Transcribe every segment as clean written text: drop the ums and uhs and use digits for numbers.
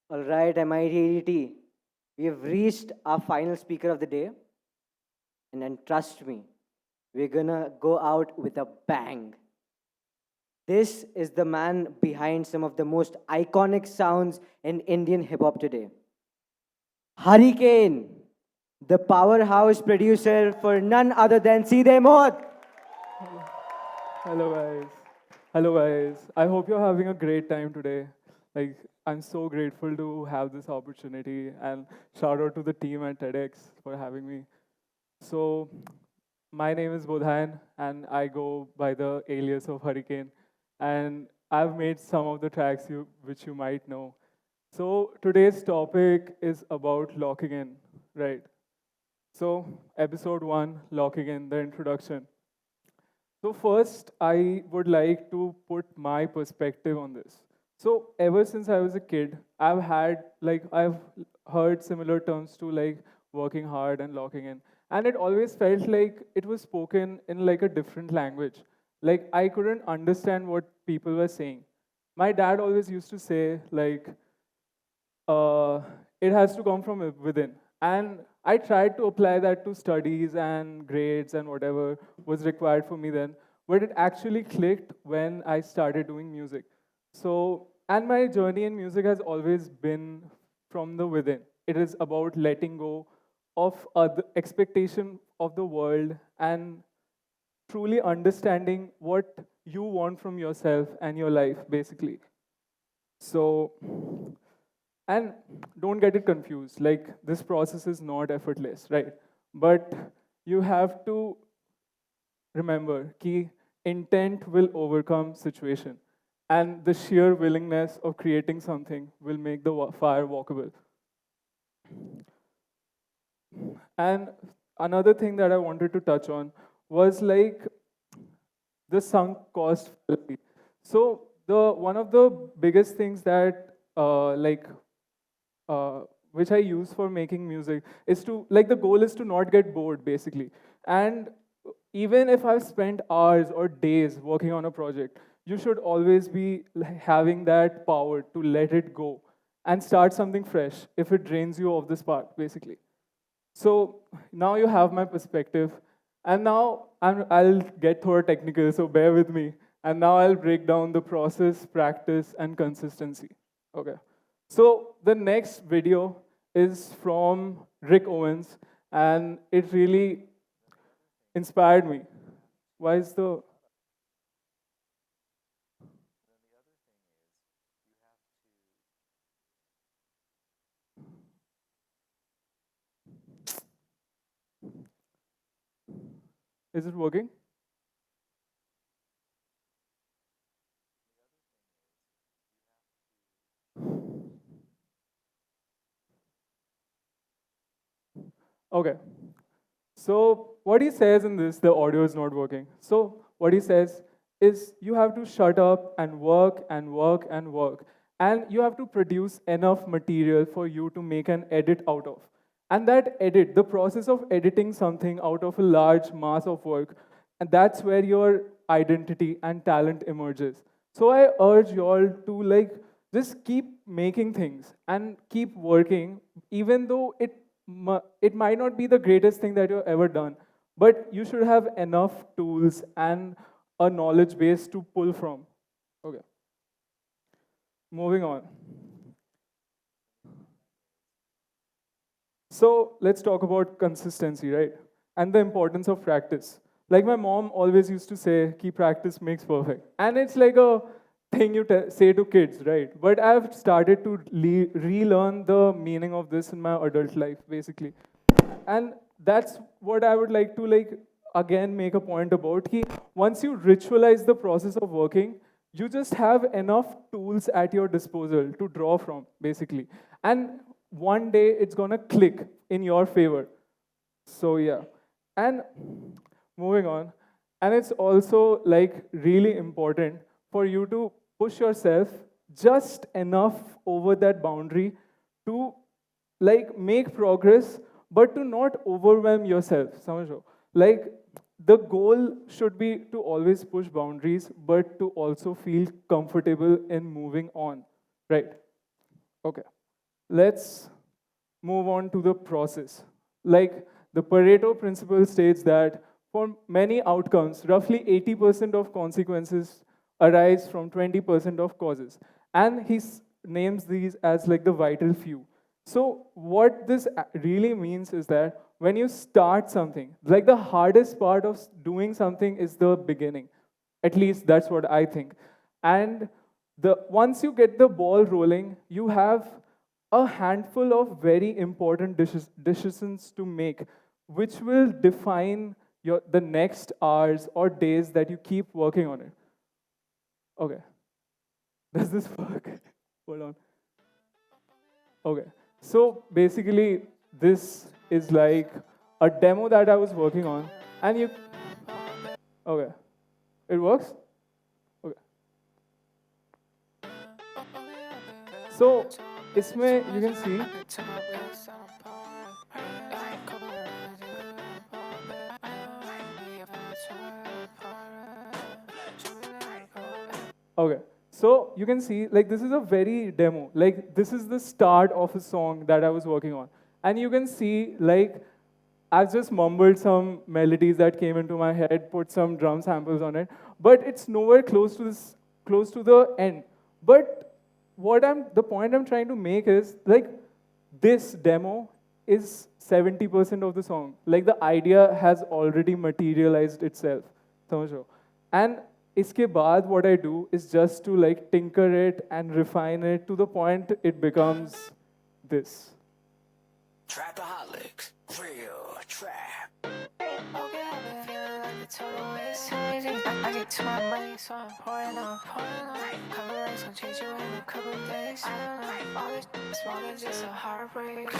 All right, MITADT. We have reached our final speaker of the day. And then trust me, we're gonna go out with a bang. This is the man behind some of the most iconic sounds in Indian hip hop today. Hurricane, the powerhouse producer for none other than Seedhe Mohd. Hello guys. Hello guys. I hope you're having a great time today. Like I'm so grateful to have this opportunity and shout out to the team at TEDx for having me. So my name is Boudhayan and I go by the alias of Hurricane and I've made some of the tracks which you might know. So today's topic is about locking in, right? So episode 1, locking in, the introduction. So first, I would like to put my perspective on this. So ever since I was a kid, I've heard similar terms to like working hard and locking in. And it always felt like it was spoken in like a different language. Like I couldn't understand what people were saying. My dad always used to say like uh, it has to come from within. And I tried to apply that to studies and grades and whatever was required for me then. But it actually clicked when I started doing music. So, and my journey in music has always been from the within. It is about letting go of the expectation of the world and truly understanding what you want from yourself and your life, basically. So, and don't get it confused. Like, this process is not effortless, right? But you have to remember key intent will overcome situation. And the sheer willingness of creating something will make the fire walkable. And another thing that I wanted to touch on was like the sunk cost fallacy. So the one of the biggest things that uh, which I use for making music is to like the goal is to not get bored basically. And even if I've spent hours or days working on a project, you should always be having that power to let it go and start something fresh if it drains you of the spark basically. So now you have my perspective, and now I'll get through technical, so bear with me. And now I'll break down the process, practice, and consistency. Okay. So the next video is from Rick Owens, and it really inspired me. Why is the is it working? Okay. So what he says in this, the audio is not working. So what he says is you have to shut up and work and work and work. And you have to produce enough material for you to make an edit out of. And that edit, the process of editing something out of a large mass of work, and that's where your identity and talent emerges. So I urge you all to like just keep making things and keep working, even though it might not be the greatest thing that you've ever done, but you should have enough tools and a knowledge base to pull from. Okay, moving on. So let's talk about consistency, right? And the importance of practice. Like my mom always used to say, "Key practice makes perfect," and it's like a thing you say to kids, right? But I've started to relearn the meaning of this in my adult life, basically. And that's what I would like to like again make a point about. Once you ritualize the process of working, you just have enough tools at your disposal to draw from, basically. And one day it's gonna click in your favor. So yeah. And moving on. And it's also like really important for you to push yourself just enough over that boundary to like make progress, but to not overwhelm yourself. समझो? Like the goal should be to always push boundaries, but to also feel comfortable in moving on, right? Okay. let's move on to the process. Like the Pareto principle states that for many outcomes, roughly 80% of consequences arise from 20% of causes. And names these as like the vital few. So what this really means is that when you start something, like the hardest part of doing something is the beginning. At least that's what I think. And once you get the ball rolling, you have a handful of very important decisions to make, which will define the next hours or days that you keep working on it. Okay. Does this work? Hold on. Okay. So basically, this is like a demo that I was working on, and you. Okay. It works? Okay. So, इसमें you can see. Okay. So you can see, like, this is a very demo. Like, this is the start of a song that I was working on. And you can see, like, I've just mumbled some melodies that came into my head, put some drum samples on it, but it's nowhere close to the end. But the point I'm trying to make is, like, this demo is 70% of the song. Like, the idea has already materialized itself. समझ रहे हो? And इसके बाद what I do is just to like tinker it and refine it to the point it becomes this. Trapaholics, real trap. Okay, I've been feeling like a total waste. I get to my money, so I'm pouring on. Cover rates gon' change you in a couple days. I don't know, all this is more than just a heartbreak.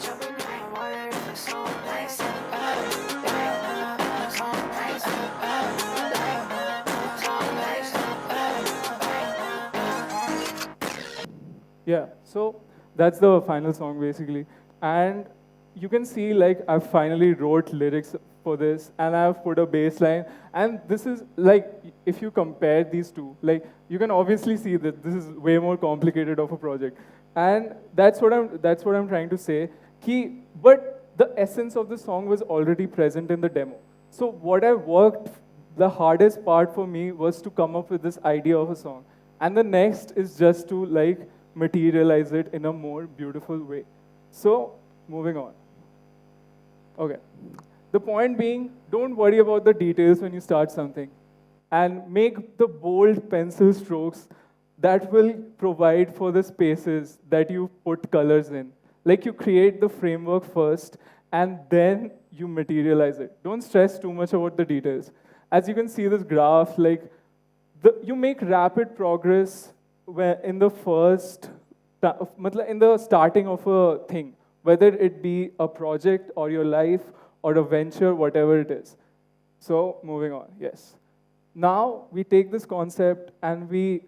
Jumping in my water, the song nice. Yeah, so that's the final song basically. And you can see like I finally wrote lyrics for this and I've put a bass line. And this is like, if you compare these two, like you can obviously see that this is way more complicated of a project. And that's what I'm trying to say. But the essence of the song was already present in the demo. So what I worked, the hardest part for me was to come up with this idea of a song. And the next is just to like materialize it in a more beautiful way. So, moving on. Okay. The point being, don't worry about the details when you start something. And make the bold pencil strokes that will provide for the spaces that you put colors in. Like you create the framework first, and then you materialize it. Don't stress too much about the details. As you can see this graph, like you make rapid progress in the in the starting of a thing, whether it be a project or your life or a venture, whatever it is. So moving on, yes. Now we take this concept and we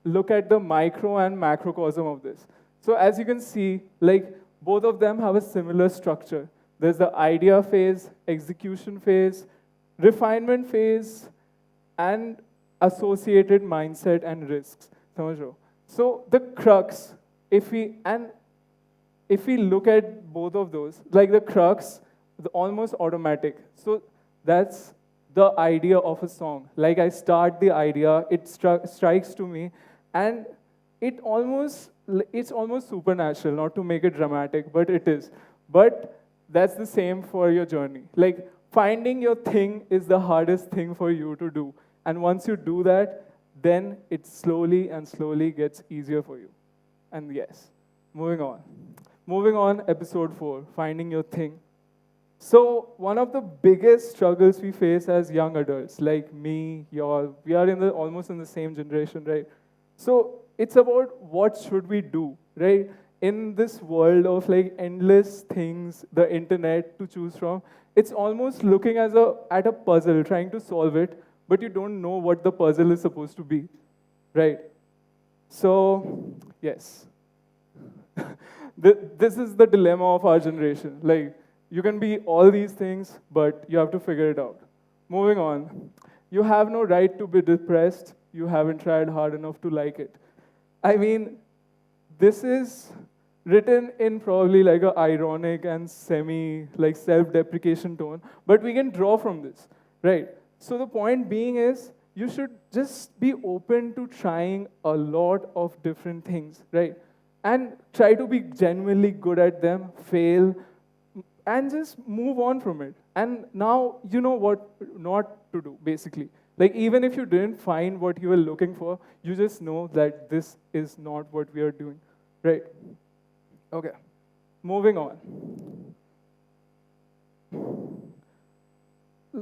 look at the micro and macrocosm of this. So as you can see, like both of them have a similar structure. There's the idea phase, execution phase, refinement phase, and associated mindset and risks. So the crux, if we look at both of those, like the crux, almost automatic. So that's the idea of a song. Like I start the idea, it strikes to me, and it's almost supernatural, not to make it dramatic, but it is. But that's the same for your journey. Like finding your thing is the hardest thing for you to do. And once you do that, then it slowly and slowly gets easier for you. And yes, moving on. Moving on, episode 4, finding your thing. So one of the biggest struggles we face as young adults, like me, y'all, we are almost in the same generation, right? So it's about what should we do, right? In this world of like endless things, the internet to choose from, it's almost looking at a puzzle, trying to solve it, but you don't know what the puzzle is supposed to be, right? So, yes. This is the dilemma of our generation. Like, you can be all these things, but you have to figure it out. Moving on. You have no right to be depressed. You haven't tried hard enough to like it. I mean, this is written in probably like a ironic and semi like self-deprecation tone, but we can draw from this, right? So the point being is you should just be open to trying a lot of different things, right? And try to be genuinely good at them, fail, and just move on from it. And now you know what not to do, basically. Like, even if you didn't find what you were looking for, you just know that this is not what we are doing, right? Okay, moving on.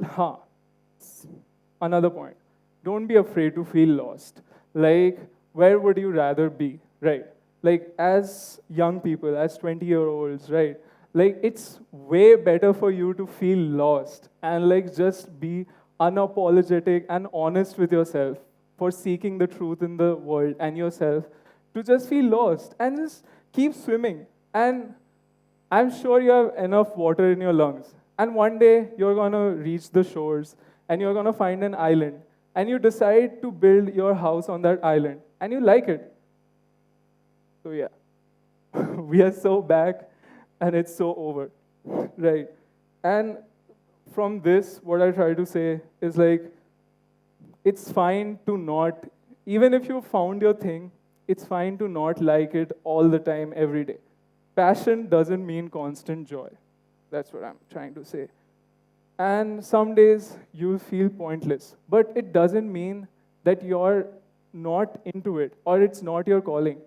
Huh. Another point. Don't be afraid to feel lost. Like, where would you rather be, right? Like, as young people, as 20-year-olds, right? Like, it's way better for you to feel lost and, like, just be unapologetic and honest with yourself for seeking the truth in the world and yourself to just feel lost and just keep swimming. And I'm sure you have enough water in your lungs. And one day, you're going to reach the shores and you're going to find an island. And you decide to build your house on that island. And you like it. So, yeah, we are so back and it's so over, right? And from this, what I try to say is like, it's fine to not, even if you found your thing, it's fine to not like it all the time, every day. Passion doesn't mean constant joy. That's what I'm trying to say. And some days you'll feel pointless, but it doesn't mean that you're not into it or it's not your calling.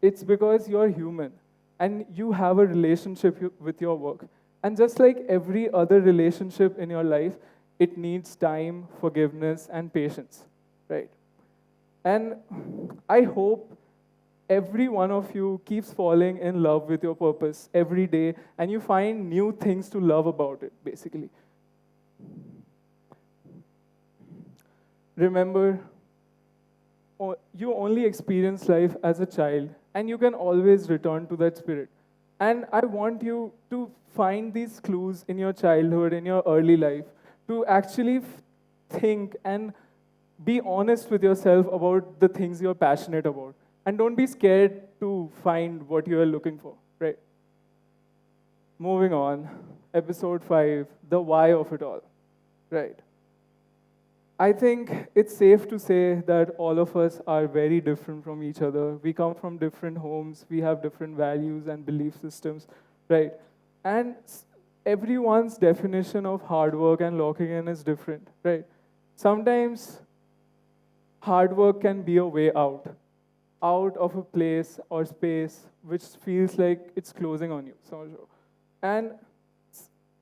It's because you're human and you have a relationship with your work. And just like every other relationship in your life, it needs time, forgiveness, and patience, right? And I hope every one of you keeps falling in love with your purpose every day and you find new things to love about it, basically. Remember, you only experience life as a child, and you can always return to that spirit. And I want you to find these clues in your childhood, in your early life, to actually think and be honest with yourself about the things you're passionate about. And don't be scared to find what you are looking for, right? Moving on, episode 5, the why of it all, right? I think it's safe to say that all of us are very different from each other. We come from different homes, we have different values and belief systems, right? And everyone's definition of hard work and locking in is different, right? Sometimes hard work can be a way out of a place or space which feels like it's closing on you. And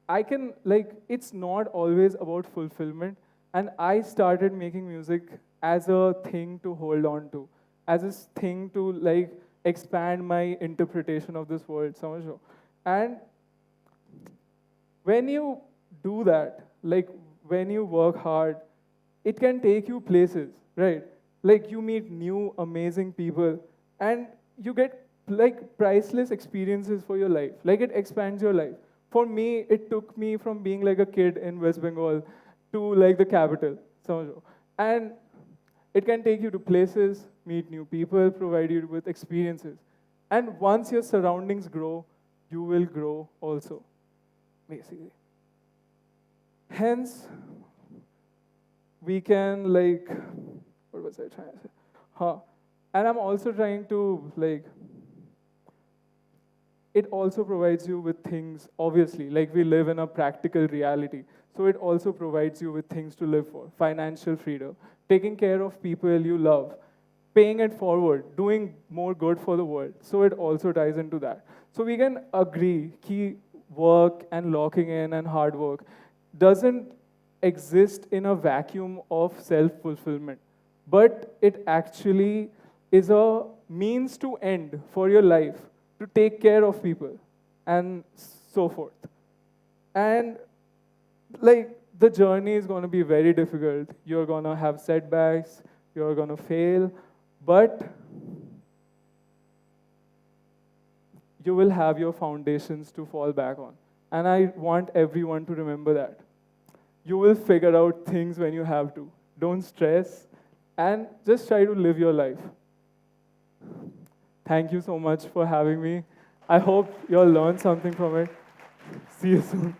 I can, like, it's not always about fulfillment. And I started making music as a thing to hold on to, as a thing to like expand my interpretation of this world. And when you do that, like when you work hard, it can take you places, right? Like you meet new amazing people and you get like priceless experiences for your life. Like it expands your life. For me, it took me from being like a kid in West Bengal to like the capital. And it can take you to places, meet new people, provide you with experiences. And once your surroundings grow, you will grow also, basically. Hence, we can like, what was I trying to say? And I'm also trying to like, it also provides you with things, obviously, like we live in a practical reality. So it also provides you with things to live for. Financial freedom, taking care of people you love, paying it forward, doing more good for the world. So it also ties into that. So we can agree, key work and locking in and hard work doesn't exist in a vacuum of self-fulfillment, but it actually is a means to end for your life, to take care of people, and so forth. And like the journey is going to be very difficult. You're going to have setbacks, you're going to fail, but you will have your foundations to fall back on. And I want everyone to remember that. You will figure out things when you have to. Don't stress, and just try to live your life. Thank you so much for having me. I hope you all learned something from it. See you soon.